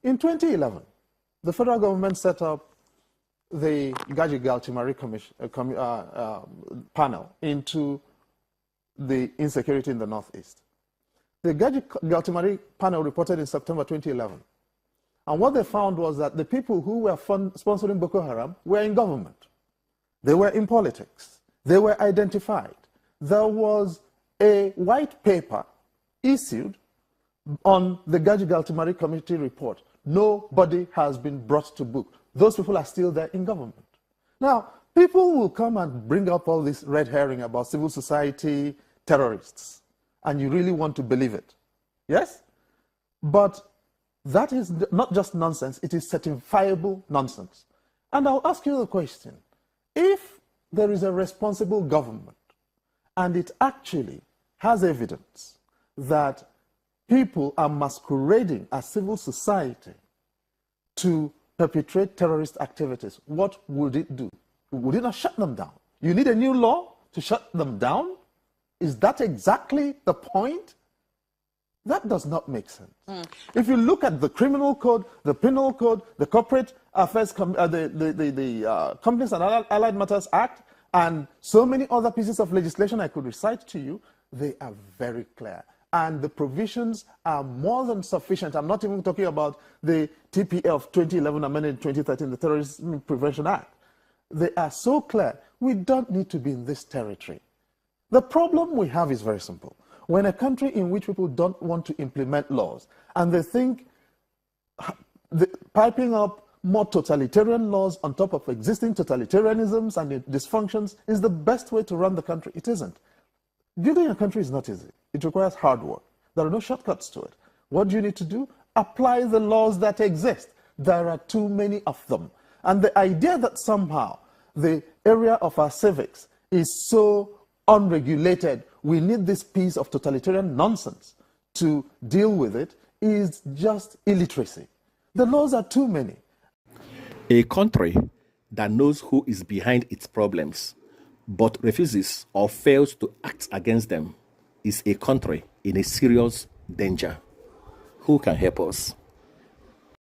In 2011, the federal government set up the Gaji-Galtimari panel into the insecurity in the Northeast. The Gaji-Galtimari panel reported in September 2011. And what they found was that the people who were sponsoring Boko Haram were in government. They were in politics. They were identified. There was a white paper issued on the Gaji-Galtimari committee report. Nobody has been brought to book. Those people are still there in government. Now, people will come and bring up all this red herring about civil society terrorists, and you really want to believe it. Yes? But that is not just nonsense, it is certifiable nonsense. And I'll ask you the question, if there is a responsible government and it actually has evidence that people are masquerading as civil society to perpetrate terrorist activities, what would it do? Would it not shut them down? You need a new law to shut them down? Is that exactly the point? That does not make sense. If you look at the criminal code, the penal code, the corporate affairs, the Companies and Allied Matters Act, and so many other pieces of legislation I could recite to you, they are very clear. And the provisions are more than sufficient. I'm not even talking about the TPA of 2011 amended in 2013, the Terrorism Prevention Act. They are so clear. We don't need to be in this territory. The problem we have is very simple. When a country in which people don't want to implement laws and they think piping up more totalitarian laws on top of existing totalitarianisms and dysfunctions is the best way to run the country, it isn't. Building a country is not easy. It requires hard work. There are no shortcuts to it. What do you need to do? Apply the laws that exist. There are too many of them. And the idea that somehow the area of our civics is so unregulated, we need this piece of totalitarian nonsense to deal with it, is just illiteracy. The laws are too many. A country that knows who is behind its problems but refuses or fails to act against them is a country in a serious danger. Who can help us?